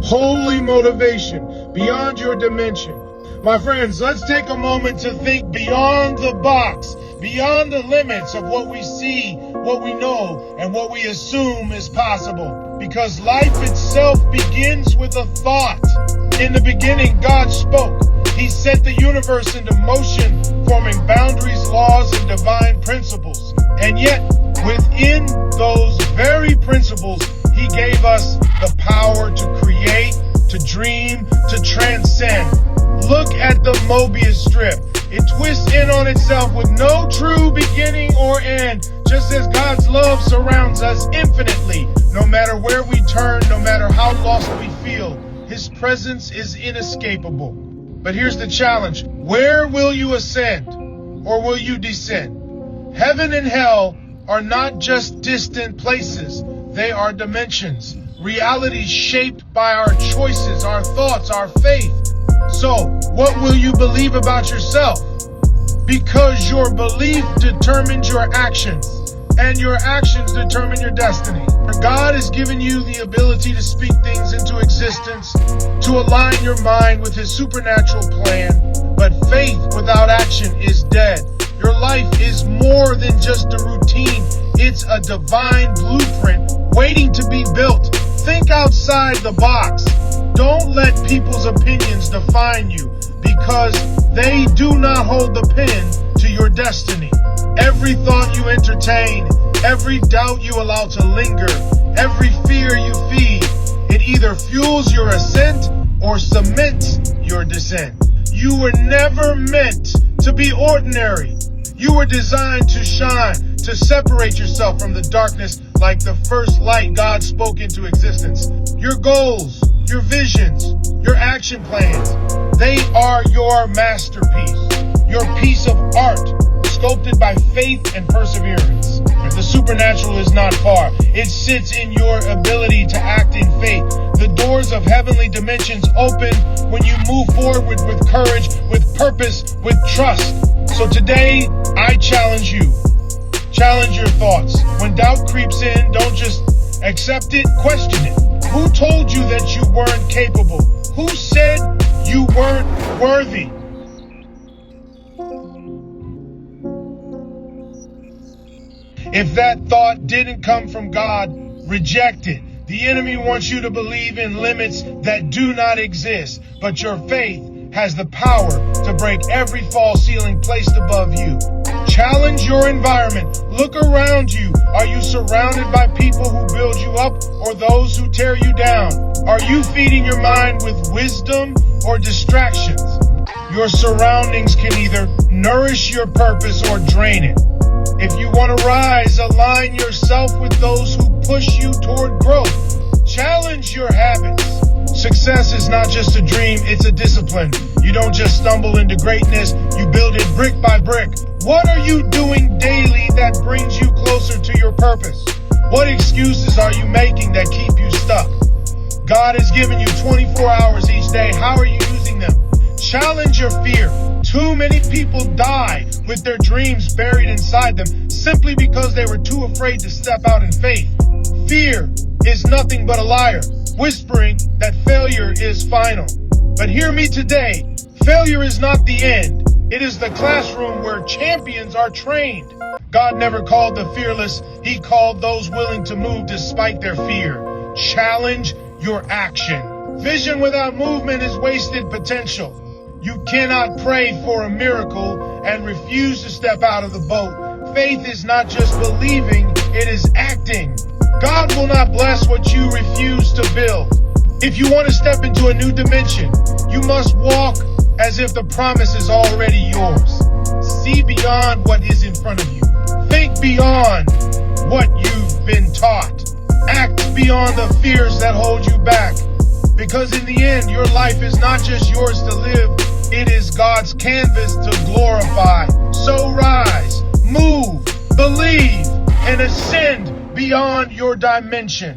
holy motivation, beyond your dimension. My friends, let's take a moment to think beyond the box, beyond the limits of what we see, what we know, and what we assume is possible. Because life itself begins with a thought. In the beginning, God spoke. He set the universe into motion, forming boundaries, laws, and divine principles. And yet, within those very principles, He gave us the power to create, to dream, to transcend. Look at the Mobius strip. It twists in on itself with no true beginning or end, just as God's love surrounds us infinitely. No matter where we turn, no matter how lost we feel, His presence is inescapable. But here's the challenge. Where will you ascend, or will you descend? Heaven and hell are not just distant places. They are dimensions, realities shaped by our choices, our thoughts, our faith. So, what will you believe about yourself? Because your belief determines your actions, and your actions determine your destiny. God has given you the ability to speak things into existence, to align your mind with His supernatural plan. But faith without action is dead. Your life is more than just a routine. It's a divine blueprint waiting to be built. Think outside the box. Don't let people's opinions define you, because they do not hold the pen to your destiny. Every thought you entertain, every doubt you allow to linger, every fear you feed, it either fuels your ascent or cements your descent. You were never meant to be ordinary. You were designed to shine, to separate yourself from the darkness like the first light God spoke into existence. Your goals, your visions, your action plans, they are your masterpiece, your piece of art, sculpted by faith and perseverance. The supernatural is not far. It sits in your ability to act in faith. The doors of heavenly dimensions open when you move forward with courage, with purpose, with trust. So today, I challenge you. Challenge your thoughts. When doubt creeps in, don't just accept it, question it. Who told you that you weren't capable? Who said you weren't worthy? If that thought didn't come from God, reject it. The enemy wants you to believe in limits that do not exist, but your faith has the power to break every false ceiling placed above you. Challenge your environment. Look around you. Are you surrounded by people who build you up or those who tear you down? Are you feeding your mind with wisdom or distractions? Your surroundings can either nourish your purpose or drain it. If you want to rise, align yourself with those who push you toward growth. Challenge your habits. Success is not just a dream, it's a discipline. You don't just stumble into greatness, you build it brick by brick. What are you doing daily that brings you closer to your purpose? What excuses are you making that keep you stuck? God has given you 24 hours each day. How are you using them? Challenge your fear. Too many people die with their dreams buried inside them simply because they were too afraid to step out in faith. Fear is nothing but a liar, whispering that failure is final. But hear me today, failure is not the end. It is the classroom where champions are trained. God never called the fearless, He called those willing to move despite their fear. Challenge your action. Vision without movement is wasted potential. You cannot pray for a miracle and refuse to step out of the boat. Faith is not just believing, it is acting. God will not bless what you refuse to build. If you want to step into a new dimension, you must walk as if the promise is already yours. See beyond what is in front of you. Think beyond what you've been taught. Act beyond the fears that hold you back. Because in the end, your life is not just yours to live, it is God's canvas to glorify. So rise, move, believe, and ascend beyond your dimension.